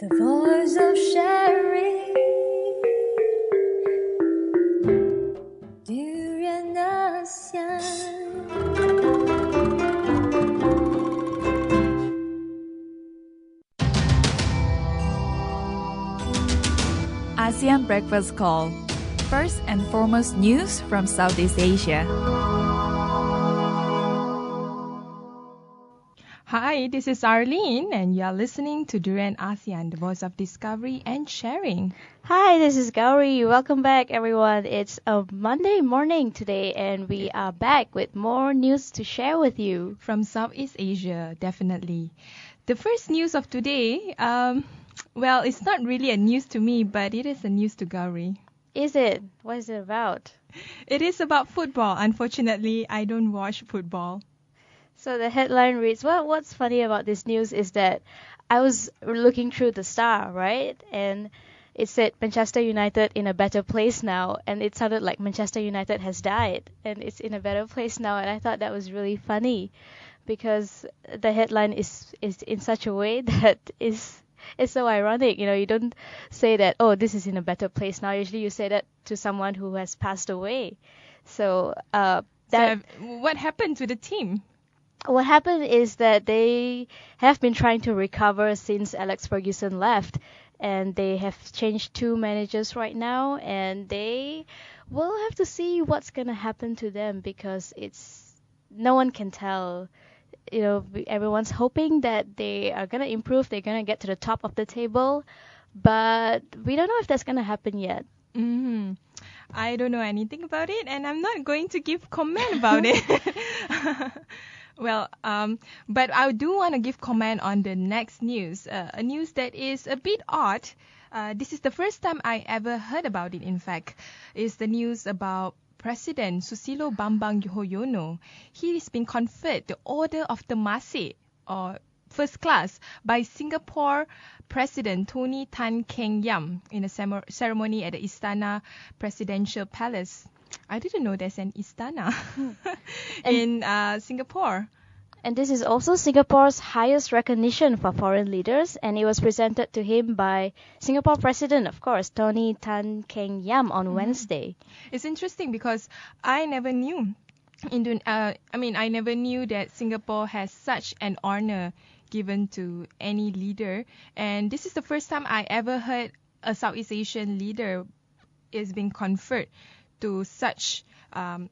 The voice of sharing, Durian ASEAN. ASEAN Breakfast Call. First and foremost news from Southeast Asia. Hi, this is Arlene, and you are listening to Durian ASEAN, the voice of discovery and sharing. Hi, this is Gowri. Welcome back, everyone. It's a Monday morning today, and we are back with more news to share with you. From Southeast Asia, definitely. The first news of today, well, it's not really a news to me, but it is a news to Gowri. Is it? What is it about? It is about football. Unfortunately, I don't watch football. So the headline reads, well, what's funny about this news is that I was looking through the Star, right? And it said Manchester United in a better place now, and it sounded like Manchester United has died and it's in a better place now, and I thought that was really funny because the headline is in such a way that is it's so ironic. You know, you don't say that, oh, this is in a better place now. Usually you say that to someone who has passed away. So What happened to the team? what happened is that they have been trying to recover since Alex Ferguson left, and they have changed two managers right now, and they will have to see what's gonna happen to them because no one can tell. You know, everyone's hoping that they are gonna improve, they're gonna get to the top of the table, but we don't know if that's gonna happen yet. Mm-hmm. I don't know anything about it, and I'm not going to give comment about it. Well, but I do want to give comment on the next news, a news that is a bit odd. This is the first time I ever heard about it, in fact. It's the news about President Susilo Bambang Yudhoyono. He has been conferred the Order of Temasek, or First Class, by Singapore President Tony Tan Keng Yam in a ceremony at the Istana Presidential Palace. I didn't know there's an Istana in Singapore. And this is also Singapore's highest recognition for foreign leaders, and it was presented to him by Singapore President, of course, Tony Tan Keng Yam on Wednesday. It's interesting because I never knew. I never knew that Singapore has such an honor given to any leader, and this is the first time I ever heard a Southeast Asian leader is being conferred to such the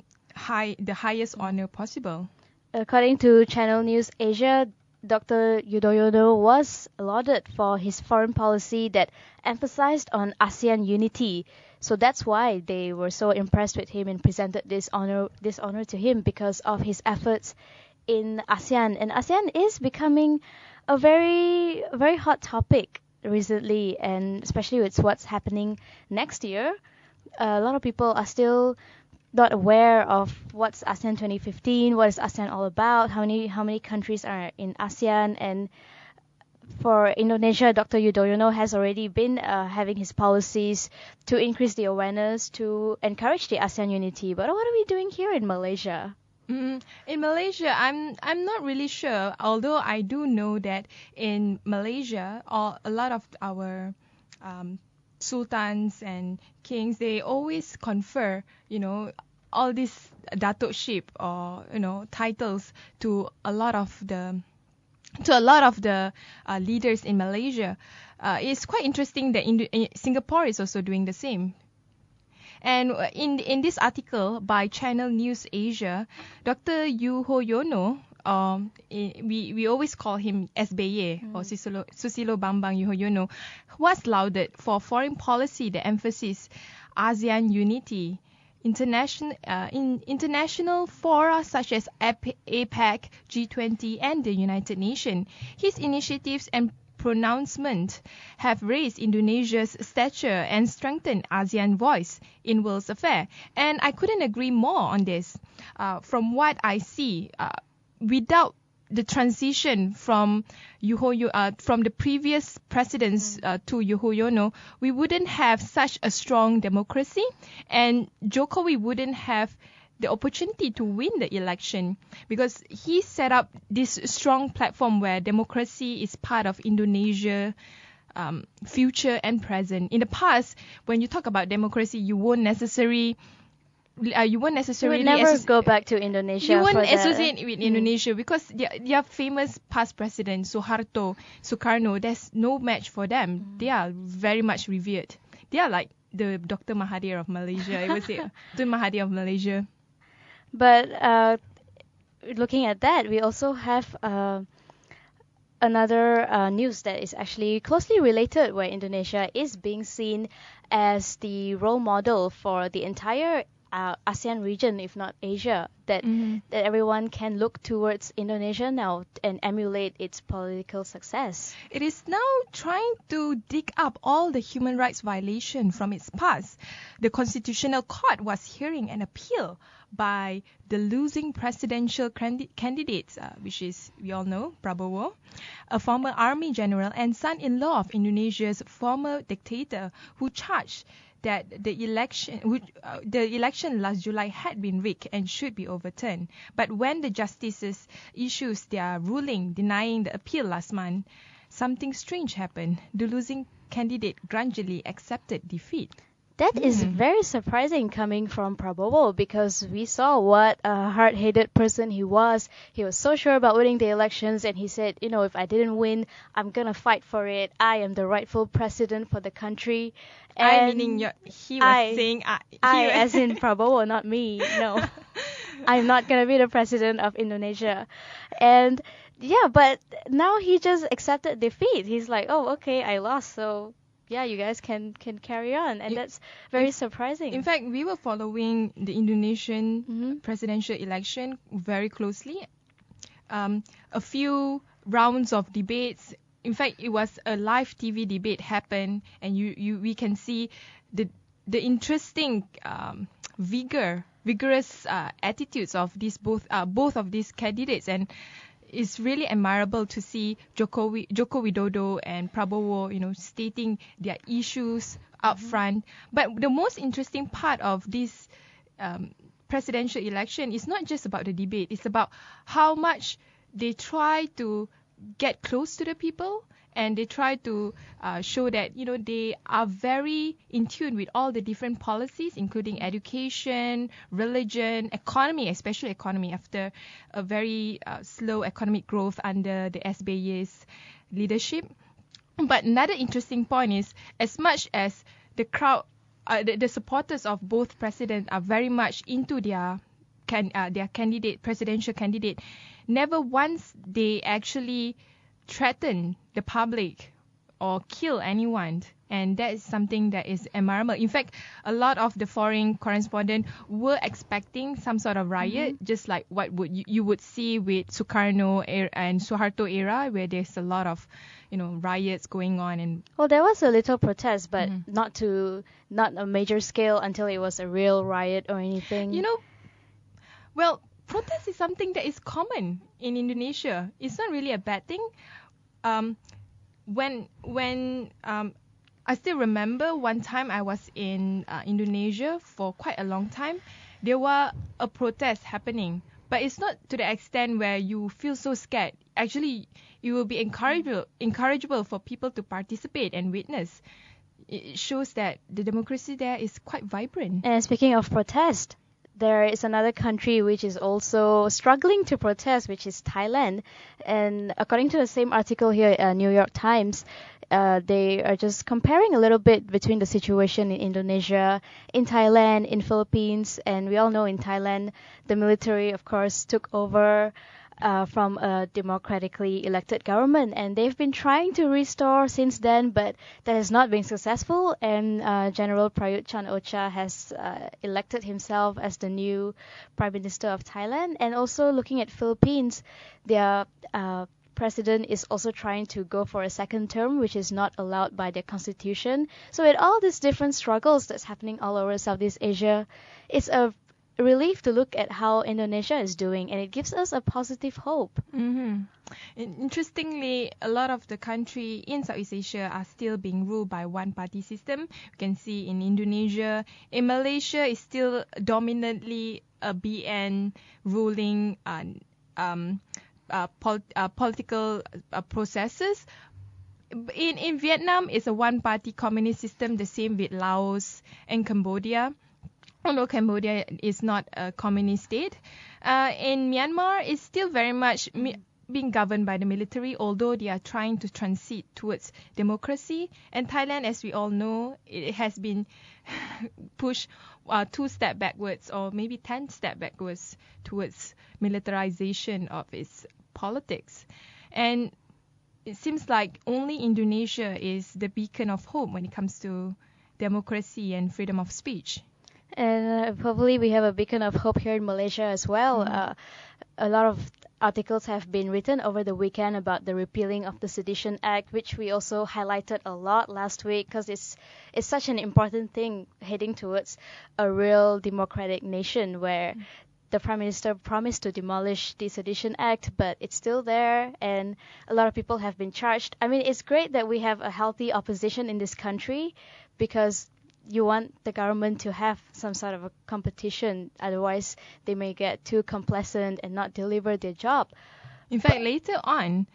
highest honor possible. According to Channel News Asia, Dr. Yudhoyono was lauded for his foreign policy that emphasized on ASEAN unity. So that's why they were so impressed with him and presented this honor to him because of his efforts in ASEAN. And ASEAN is becoming a very, very hot topic recently, and especially with what's happening next year. A lot of people are still not aware of what's ASEAN 2015, what is ASEAN all about, how many countries are in ASEAN. And for Indonesia, Dr. Yudhoyono has already been having his policies to increase the awareness, to encourage the ASEAN unity. But what are we doing here in Malaysia? In Malaysia, I'm not really sure. Although I do know that in Malaysia, a lot of our sultans and kings, they always confer, all these datukship or titles to a lot of the leaders in Malaysia. It's quite interesting that Singapore is also doing the same. And in this article by Channel News Asia, Dr. Yudhoyono, we always call him SBY or Susilo Bambang Yudhoyono, was lauded for foreign policy that emphasizes ASEAN unity. In international fora such as APEC, G20, and the United Nations, his initiatives and pronouncements have raised Indonesia's stature and strengthened ASEAN voice in world affairs. And I couldn't agree more on this. From what I see, without the transition from the previous presidents to Yudhoyono, we wouldn't have such a strong democracy, and Jokowi wouldn't have the opportunity to win the election because he set up this strong platform where democracy is part of Indonesia future and present. In the past, when you talk about democracy, you won't necessarily You would never go back to Indonesia. You won't for that. associate with Indonesia because their famous past president Sukarno, there's no match for them. They are very much revered. They are like the Dr. Mahathir of Malaysia. I would say Dr. Mahathir of Malaysia. But looking at that, we also have another news that is actually closely related, where Indonesia is being seen as the role model for the entire ASEAN region, if not Asia, that everyone can look towards Indonesia now and emulate its political success. It is now trying to dig up all the human rights violation from its past. The Constitutional Court was hearing an appeal by the losing presidential candidates, which is, we all know, Prabowo, a former army general and son-in-law of Indonesia's former dictator, who charged that the election last July had been rigged and should be overturned. But when the justices issued their ruling denying the appeal last month, something strange happened. The losing candidate grudgingly accepted defeat. That is very surprising coming from Prabowo, because we saw what a hard-headed person he was. He was so sure about winning the elections, and he said, if I didn't win, I'm going to fight for it. I am the rightful president for the country. And he was saying... as in Prabowo, not me. No. I'm not going to be the president of Indonesia. And yeah, but now he just accepted defeat. He's like, oh, okay, I lost, so... yeah, you guys can carry on, and that's very surprising. In fact, we were following the Indonesian presidential election very closely. A few rounds of debates. In fact, it was a live TV debate happened, and we can see the interesting vigorous attitudes of both of these candidates, and it's really admirable to see Joko Widodo and Prabowo, stating their issues up front. But the most interesting part of this presidential election is not just about the debate. It's about how much they try to get close to the people, and they try to show that they are very in tune with all the different policies, including education, religion, economy, especially economy, after a very slow economic growth under the SBY's leadership. But another interesting point is, as much as the crowd, the supporters of both presidents are very much into their presidential candidate, never once they actually threaten the public or kill anyone, and that is something that is admirable. In fact, a lot of the foreign correspondents were expecting some sort of riot, just like what you would see with Sukarno and Suharto era, where there's a lot of riots going on. And well, there was a little protest, but not a major scale until it was a real riot or anything. Well, protest is something that is common in Indonesia. It's not really a bad thing. When I still remember one time I was in Indonesia for quite a long time, there were a protest happening, but it's not to the extent where you feel so scared. Actually, it will be encourageable for people to participate and witness. It shows that the democracy there is quite vibrant. And speaking of protest, there is another country which is also struggling to protest, which is Thailand. And according to the same article here at New York Times, they are just comparing a little bit between the situation in Indonesia, in Thailand, in Philippines. And we all know in Thailand, the military, of course, took over from a democratically elected government, and they've been trying to restore since then, but that has not been successful. And General Prayut Chan-o-cha has elected himself as the new Prime Minister of Thailand. And also looking at Philippines, their president is also trying to go for a second term, which is not allowed by their constitution. So with all these different struggles that's happening all over Southeast Asia, it's a relief to look at how Indonesia is doing, and it gives us a positive hope. Interestingly, a lot of the country in Southeast Asia are still being ruled by one-party system. You can see in Indonesia. In Malaysia, it's still dominantly a BN ruling political processes. in Vietnam, it's a one-party communist system, the same with Laos and Cambodia. Although Cambodia is not a communist state, in Myanmar, it's still very much being governed by the military, although they are trying to transit towards democracy. And Thailand, as we all know, it has been pushed 2 steps backwards, or maybe 10 steps backwards towards militarization of its politics. And it seems like only Indonesia is the beacon of hope when it comes to democracy and freedom of speech. And probably we have a beacon of hope here in Malaysia as well. A lot of articles have been written over the weekend about the repealing of the Sedition Act, which we also highlighted a lot last week because it's such an important thing heading towards a real democratic nation where the Prime Minister promised to demolish the Sedition Act, but it's still there and a lot of people have been charged. I mean, it's great that we have a healthy opposition in this country because you want the government to have some sort of a competition. Otherwise, they may get too complacent and not deliver their job. In fact, later on,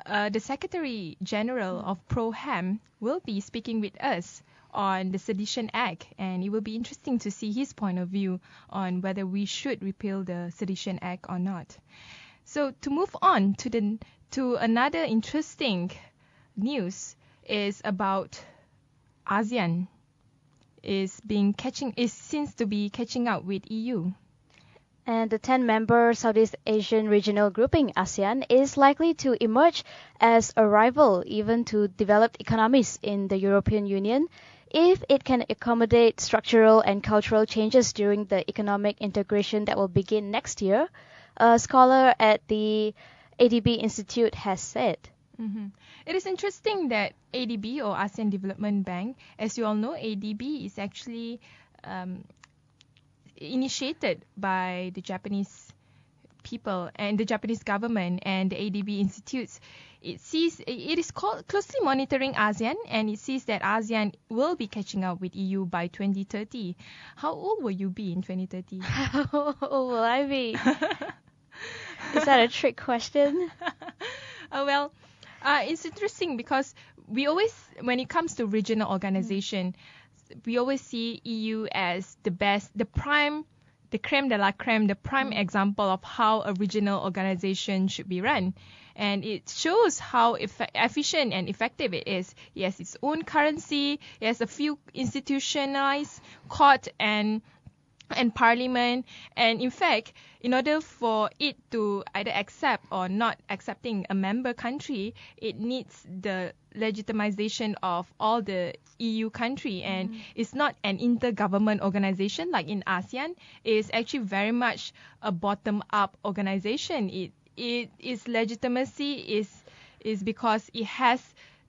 the Secretary General of Pro-Ham will be speaking with us on the Sedition Act, and it will be interesting to see his point of view on whether we should repeal the Sedition Act or not. So to move on to another interesting news is about ASEAN seems to be catching up with EU. And the 10-member Southeast Asian regional grouping, ASEAN, is likely to emerge as a rival even to developed economies in the European Union if it can accommodate structural and cultural changes during the economic integration that will begin next year, a scholar at the ADB Institute has said. It is interesting that ADB, or ASEAN Development Bank, as you all know, ADB is actually initiated by the Japanese people and the Japanese government and the ADB institutes. It is closely monitoring ASEAN, and it sees that ASEAN will be catching up with EU by 2030. How old will you be in 2030? How old will I be? Is that a trick question? It's interesting because we always, when it comes to regional organization, we always see EU as the best, the creme de la creme, the prime example of how a regional organization should be run. And it shows how efficient and effective it is. It has its own currency, it has a few institutionalized court and parliament, and in fact, in order for it to either accept or not accepting a member country, it needs the legitimization of all the EU country, and it's not an intergovernment organization like in ASEAN. It's actually very much a bottom-up organization. Its legitimacy is because it has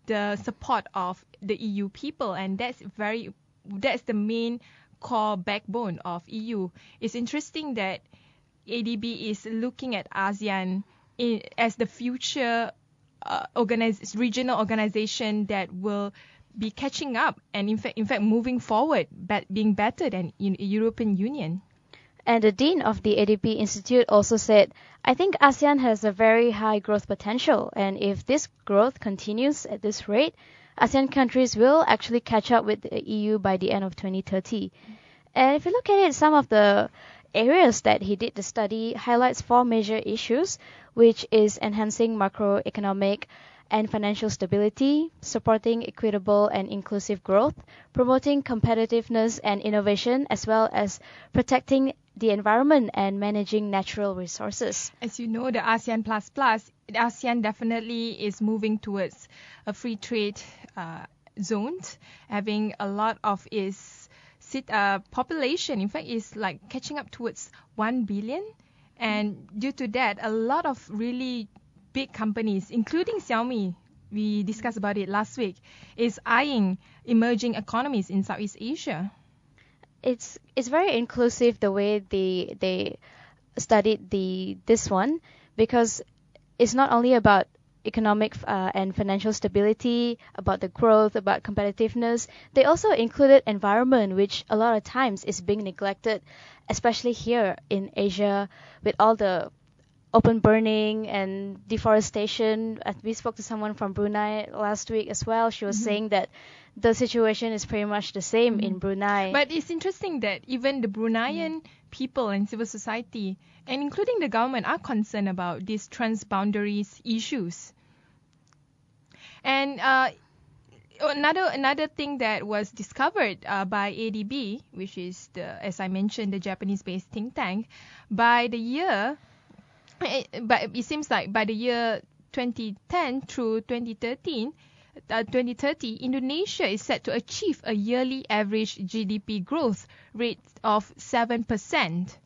the support of the EU people, and that's the main core backbone of EU. It's interesting that ADB is looking at ASEAN as the future regional organization that will be catching up and in fact moving forward, being better than in European Union. And the dean of the ADB Institute also said, I think ASEAN has a very high growth potential, and if this growth continues at this rate, ASEAN countries will actually catch up with the EU by the end of 2030. And if you look at it, some of the areas that he did the study highlights 4 major issues, which is enhancing macroeconomic and financial stability, supporting equitable and inclusive growth, promoting competitiveness and innovation, as well as protecting the environment and managing natural resources. As you know, the ASEAN++, ASEAN definitely is moving towards a free trade zone, having a lot of its population, in fact, is like catching up towards 1 billion. And due to that, a lot of really big companies, including Xiaomi, we discussed about it last week, is eyeing emerging economies in Southeast Asia. It's very inclusive the way they studied this one, because it's not only about economic and financial stability, about the growth, about competitiveness. They also included environment, which a lot of times is being neglected, especially here in Asia with all the open burning and deforestation. We spoke to someone from Brunei last week as well. She was saying that the situation is pretty much the same in Brunei. But it's interesting that even the Bruneian people and civil society, and including the government, are concerned about these transboundaries issues. And another thing that was discovered by ADB, which is as I mentioned, the Japanese-based think tank, but it seems like by the year 2010 through 2030, Indonesia is set to achieve a yearly average GDP growth rate of 7%,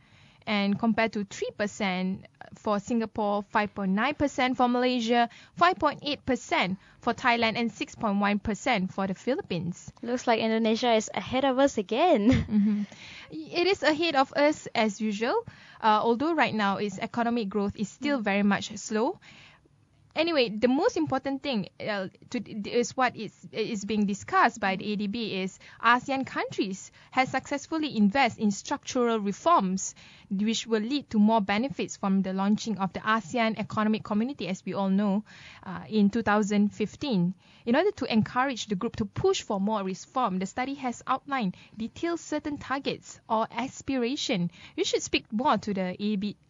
and compared to 3% for Singapore, 5.9% for Malaysia, 5.8% for Thailand, and 6.1% for the Philippines. Looks like Indonesia is ahead of us again. It is ahead of us as usual, although right now its economic growth is still very much slow. Anyway, the most important thing is what is being discussed by the ADB is ASEAN countries has successfully invested in structural reforms which will lead to more benefits from the launching of the ASEAN Economic Community, as we all know, in 2015. In order to encourage the group to push for more reform, the study has outlined detailed certain targets or aspiration. You should speak more to the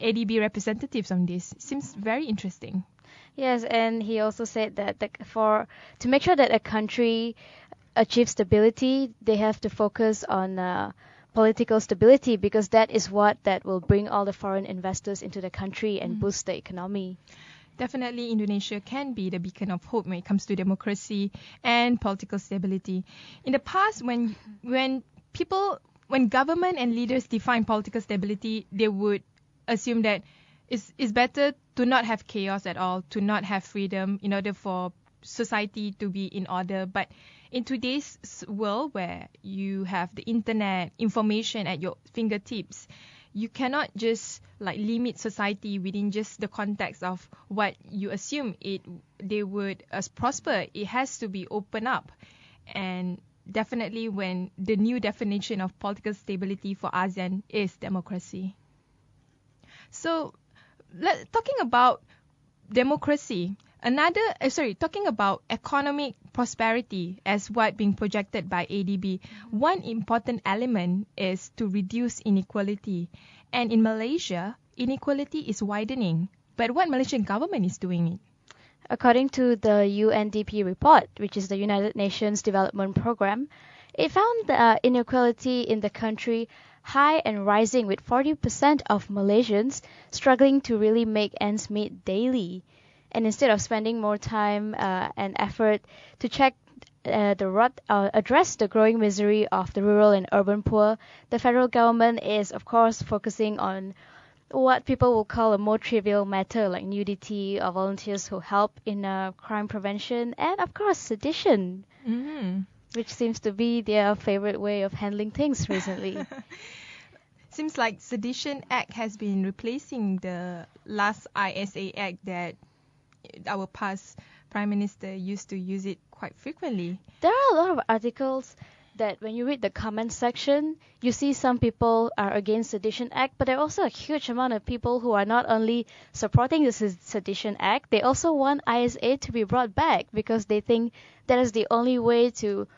ADB representatives on this. Seems very interesting. Yes, and he also said that to make sure that a country achieves stability, they have to focus on political stability, because that is what will bring all the foreign investors into the country and boost the economy. Definitely, Indonesia can be the beacon of hope when it comes to democracy and political stability. In the past, when government and leaders define political stability, they would assume that it's better to not have chaos at all, to not have freedom in order for society to be in order. But in today's world where you have the internet, information at your fingertips, you cannot just limit society within just the context of what you assume they would prosper. It has to be open up. And definitely when the new definition of political stability for ASEAN is democracy. So talking about democracy, talking about economic prosperity as what being projected by ADB, one important element is to reduce inequality. And in Malaysia, inequality is widening. But what Malaysian government is doing it? According to the UNDP report, which is the United Nations Development Program, it found the inequality in the country high and rising, with 40% of Malaysians struggling to really make ends meet daily. And instead of spending more time and effort to address the growing misery of the rural and urban poor, the federal government is, of course, focusing on what people will call a more trivial matter, like nudity or volunteers who help in crime prevention, and of course sedition, which seems to be their favorite way of handling things recently. Seems like Sedition Act has been replacing the last ISA Act that our past Prime Minister used to use it quite frequently. There are a lot of articles that when you read the comment section, you see some people are against Sedition Act, but there are also a huge amount of people who are not only supporting the Sedition Act, they also want ISA to be brought back because they think that is the only way to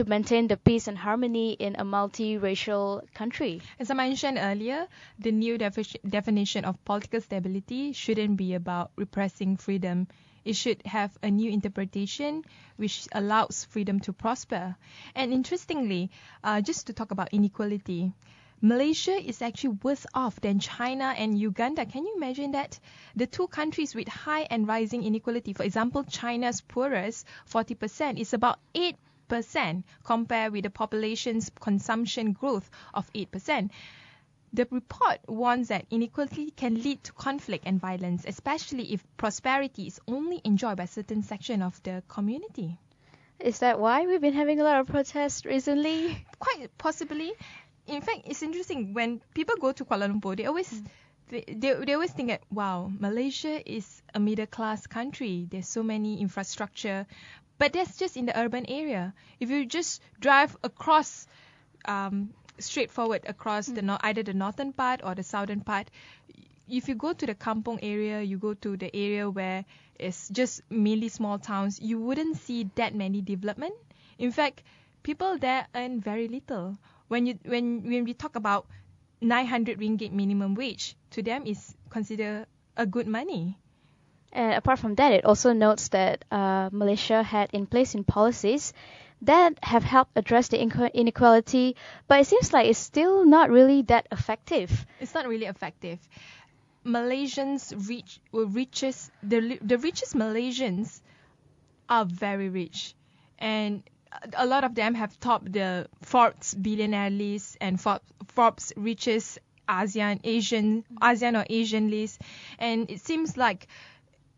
maintain the peace and harmony in a multiracial country. As I mentioned earlier, the new definition of political stability shouldn't be about repressing freedom. It should have a new interpretation which allows freedom to prosper. And interestingly, just to talk about inequality, Malaysia is actually worse off than China and Uganda. Can you imagine that? The two countries with high and rising inequality, for example, China's poorest, 40%, is about 8% compared with the population's consumption growth of 8%. The report warns that inequality can lead to conflict and violence, especially if prosperity is only enjoyed by a certain section of the community. Is that why we've been having a lot of protests recently? Quite possibly. In fact, it's interesting when people go to Kuala Lumpur, they always think that, wow, Malaysia is a middle class country. There's so many infrastructure. But that's just in the urban area. If you just drive across, straightforward across either the northern part or the southern part, if you go to the kampong area, you go to the area where it's just mainly small towns, you wouldn't see that many development. In fact, people there earn very little. When we talk about 900 ringgit minimum wage, to them is considered a good money. And apart from that, it also notes that Malaysia had in place in policies that have helped address the inequality, but it seems like it's still not really that effective. It's not really effective. Malaysians the richest Malaysians are very rich, and a lot of them have topped the Forbes billionaire list and Forbes richest ASEAN or Asian list. And it seems like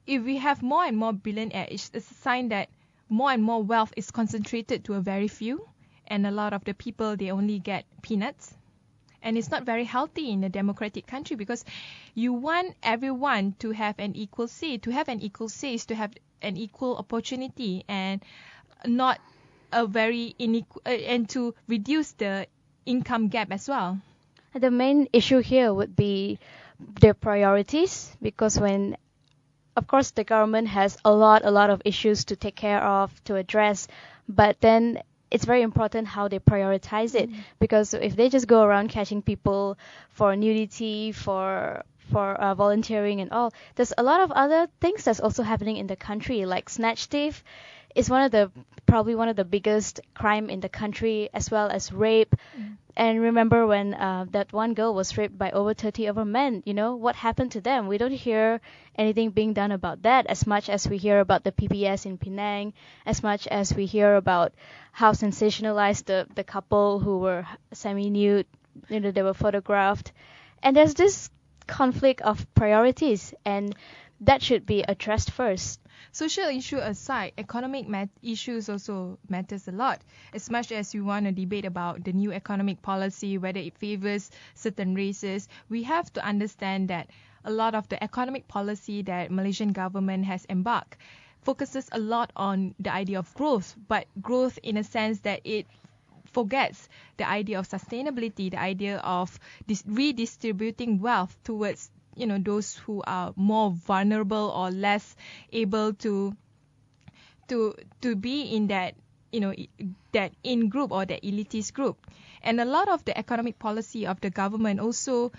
if we have more and more billionaires, it's a sign that more and more wealth is concentrated to a very few, and a lot of the people, they only get peanuts. And it's not very healthy in a democratic country, because you want everyone to have an equal say. To have an equal say is to have an equal opportunity, and not a very and to reduce the income gap as well. The main issue here would be their priorities, because when, of course, the government has a lot of issues to take care of, to address, but then it's very important how they prioritize it, because if they just go around catching people for nudity, for volunteering and all, there's a lot of other things that's also happening in the country, like snatch thief is probably one of the biggest crime in the country, as well as rape. And remember when that one girl was raped by over 30 other men, what happened to them? We don't hear anything being done about that, as much as we hear about the PBS in Penang, as much as we hear about how sensationalized the couple who were semi-nude, they were photographed. And there's this conflict of priorities, and that should be addressed first. Social issue aside, economic issues also matters a lot. As much as we want to debate about the new economic policy, whether it favors certain races, we have to understand that a lot of the economic policy that Malaysian government has embarked focuses a lot on the idea of growth, but growth in a sense that it forgets the idea of sustainability, the idea of redistributing wealth towards those who are more vulnerable or less able to be in that that in group or that elitist group. And a lot of the economic policy of the government also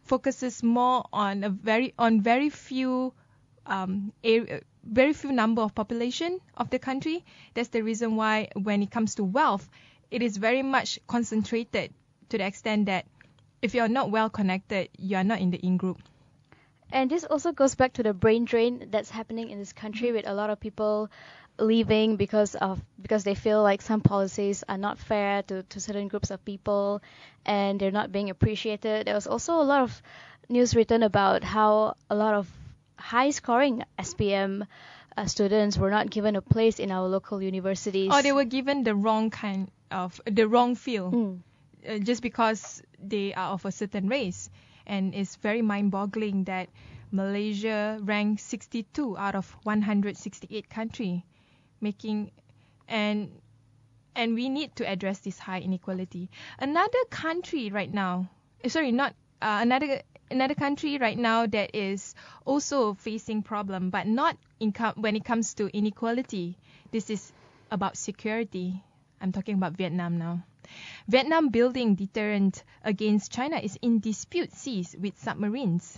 focuses more on very few number of population of the country. That's the reason why when it comes to wealth, it is very much concentrated to the extent that if you're not well connected, you are not in the in group. And this also goes back to the brain drain that's happening in this country, with a lot of people leaving because they feel like some policies are not fair to certain groups of people, and they're not being appreciated. There was also a lot of news written about how a lot of high-scoring SPM students were not given a place in our local universities. Or they were given the wrong field, just because they are of a certain race. And it's very mind-boggling that Malaysia ranked 62 out of 168 country, and we need to address this high inequality. Another country right now that is also facing problem, but not when it comes to inequality. This is about security. I'm talking about Vietnam now. Vietnam building deterrent against China is in dispute seas with submarines.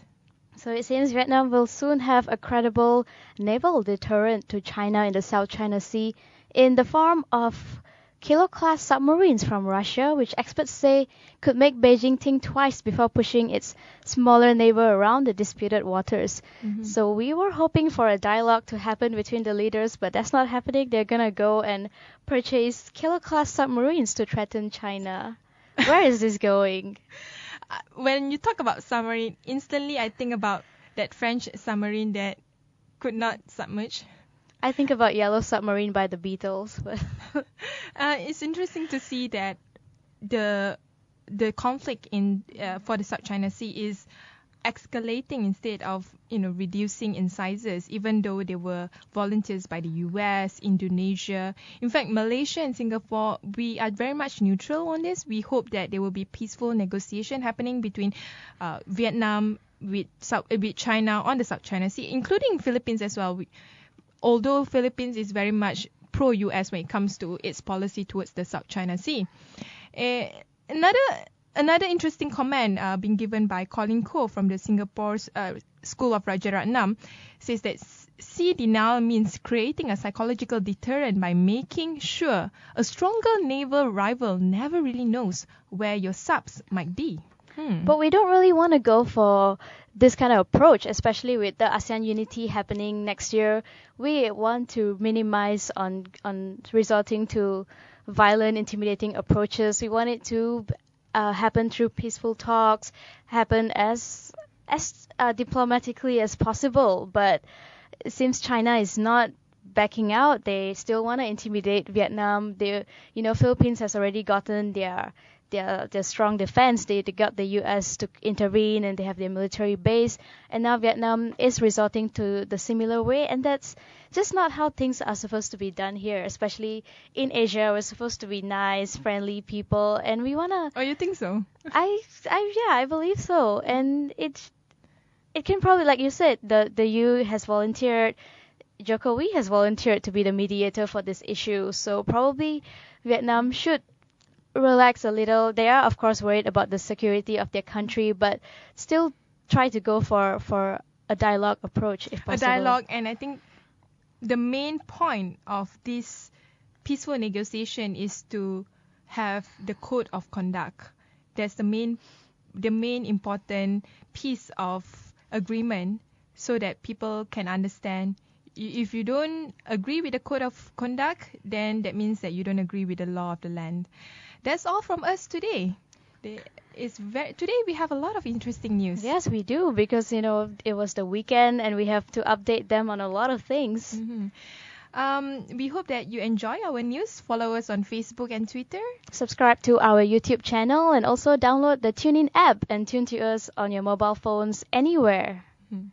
So it seems Vietnam will soon have a credible naval deterrent to China in the South China Sea in the form of Kilo-class submarines from Russia, which experts say could make Beijing think twice before pushing its smaller neighbor around the disputed waters. So we were hoping for a dialogue to happen between the leaders, but that's not happening. They're gonna go and purchase Kilo-class submarines to threaten China. Where is this going? When you talk about submarine, instantly I think about that French submarine that could not submerge. I think about Yellow Submarine by the Beatles. But it's interesting to see that the conflict for the South China Sea is escalating instead of reducing in sizes, even though there were volunteers by the US, Indonesia. In fact, Malaysia and Singapore, we are very much neutral on this. We hope that there will be peaceful negotiation happening between Vietnam with China on the South China Sea, including Philippines as well. Although Philippines is very much pro-US when it comes to its policy towards the South China Sea. Another interesting comment being given by Colin Koh from the Singapore's School of Rajaratnam says that sea denial means creating a psychological deterrent by making sure a stronger naval rival never really knows where your subs might be. But we don't really want to go for this kind of approach, especially with the ASEAN unity happening next year. We want to minimize on resorting to violent, intimidating approaches. We want it to happen through peaceful talks, happen as diplomatically as possible. But it seems China is not backing out. They still want to intimidate Vietnam. Philippines has already gotten their strong defense. They got the US to intervene, and they have their military base. And now Vietnam is resorting to the similar way, and that's just not how things are supposed to be done here. Especially in Asia, we're supposed to be nice, friendly people, and we wanna. Oh, you think so? I believe so. And it can probably, like you said, the EU has volunteered. Jokowi has volunteered to be the mediator for this issue. So probably Vietnam should relax a little. They are, of course, worried about the security of their country, but still try to go for a dialogue approach if possible. A dialogue, and I think the main point of this peaceful negotiation is to have the code of conduct. That's the main important piece of agreement, so that people can understand. If you don't agree with the code of conduct, then that means that you don't agree with the law of the land. That's all from us today. Today we have a lot of interesting news. Yes, we do, because it was the weekend and we have to update them on a lot of things. Mm-hmm. We hope that you enjoy our news. Follow us on Facebook and Twitter. Subscribe to our YouTube channel, and also download the TuneIn app and tune to us on your mobile phones anywhere. Mm-hmm.